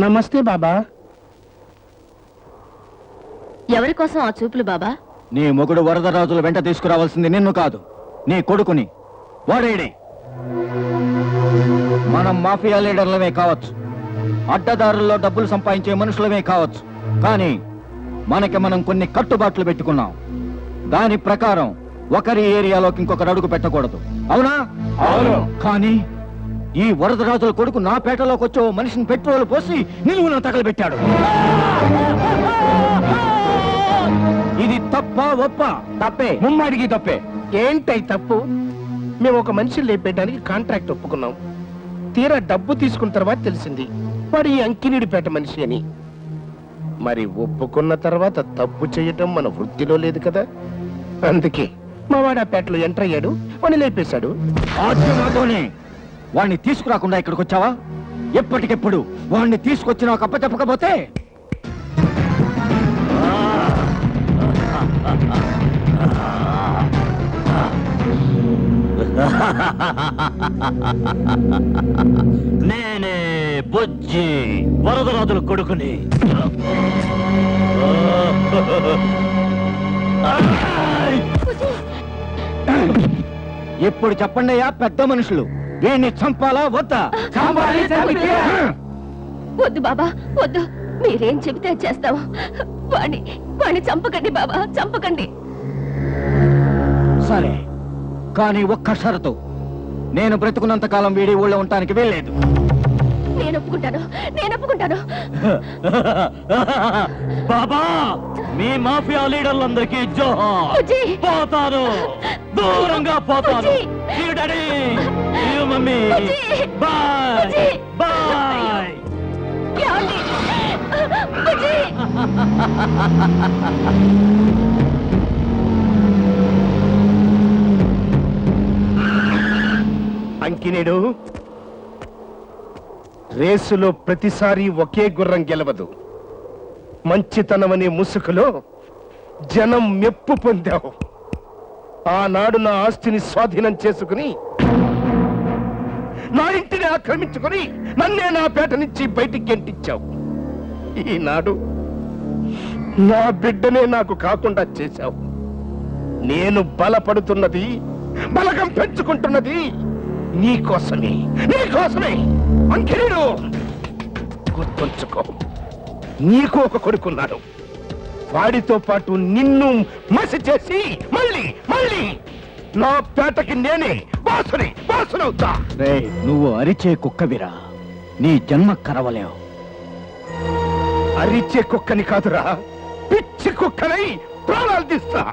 నమస్తే బాబా. ఎవరి కోసం ఆ చూపులు బాబా? నీ మొగుడు వరదరాజుల వెంట తీసుకురావాల్సింది నిన్ను కాదు, నీ కొడుకుని. వాడేడే. మనం మాఫియా లీడర్లమే కావచ్చు, అడ్డదారుల్లో డబ్బులు సంపాదించే మనుషులమే కావచ్చు, కానీ మనకి మనం కొన్ని కట్టుబాట్లు పెట్టుకున్నాం. దాని ప్రకారం ఒకరి ఏరియాలోకి ఇంకొకరు అడుగు పెట్టకూడదు. అవునా? అవును. కానీ ఈ వరదరాజుల కొడుకు నా పేటలోకి వచ్చి ఓ మనిషిని పెట్రోల్ పోసి నిలువున తగలబెట్టాడు. ఇది తప్ప ఒప్ప? తప్పే, ముమ్మాడికి తప్పే. ఏంటై తప్పు? మేము ఒక మనిషిని లేపేయడానికి కాంట్రాక్ట్ ఒప్పుకున్నాం. తీరా డబ్బు తీసుకున్న తర్వాత తెలిసింది వాడు ఈ అంకినీడిపేట మనిషి అని. మరి ఒప్పుకున్న తర్వాత తప్పు చేయటం మన వృత్తిలో లేదు కదా. అందుకే మా వాడు ఆ పేటలో ఎంటర్ అయ్యాడు, వాడిని లేపేశాడు. ఆద్యమాతోనే వాణ్ణి తీసుకురాకుండా ఇక్కడికి వచ్చావా? ఎప్పటికెప్పుడు వాణ్ణి తీసుకొచ్చి నాకు అప్పచెప్పకపోతే నేనే బుజ్జి, వరదరాజుల కొడుకుని. ఇప్పుడు చెప్పండి అయ్యా పెద్ద మనుషులు, వీణ్ణి చంపాలా వద్దా? వద్దు బాబా, వద్దు. మీరేం చెబితే చేస్తావు. వాణ్ణి చంపకండి బాబా, చంపకండి. సరే, కానీ ఒక్క షరతు. నేను బ్రతుకున్నంత కాలం వీడి ఊళ్ళో ఉండటానికి వీల్లేదు. నేను ఒప్పుకుంటాను. బాబా, మీ మాఫియా లీడర్లందరికీ జోహార్. బుజ్జి. పోతాను, దూరంగా పోతాను. బుజ్జి. See you, daddy. See you, mummy. Bujji. Bye. Bujji. Bye. ఏమండి? బుజ్జి. అంకినీడు, రేసులో ప్రతిసారి ఒకే గుర్రం గెలవదు. మంచితనమనే ముసుగులో జనం మెప్పు పొందావు. ఆనాడు నా ఆస్తిని స్వాధీనం చేసుకుని నా ఇంటిని ఆక్రమించుకుని నన్నే నా పేట నుంచి బయటికి గెంటించావు. ఈనాడు నా బిడ్డనే నాకు కాకుండా చేశావు. నేను బలపడుతున్నది, బలగం పెంచుకుంటున్నది నీకోసమే. అంకినీడు, గుర్తుంచుకో, నీకు ఒక కొడుకున్నాడు. వాడితో పాటు నిన్ను మసి చేసి మళ్ళీ నా పేటకి నేనే బాసునవుతా. నువ్వు అరిచే కుక్కవిరా, నీ జన్మ కరవలేవు. అరిచే కుక్కని కాదురా, పిచ్చి కుక్కనై ప్రాణాలు తీస్తా.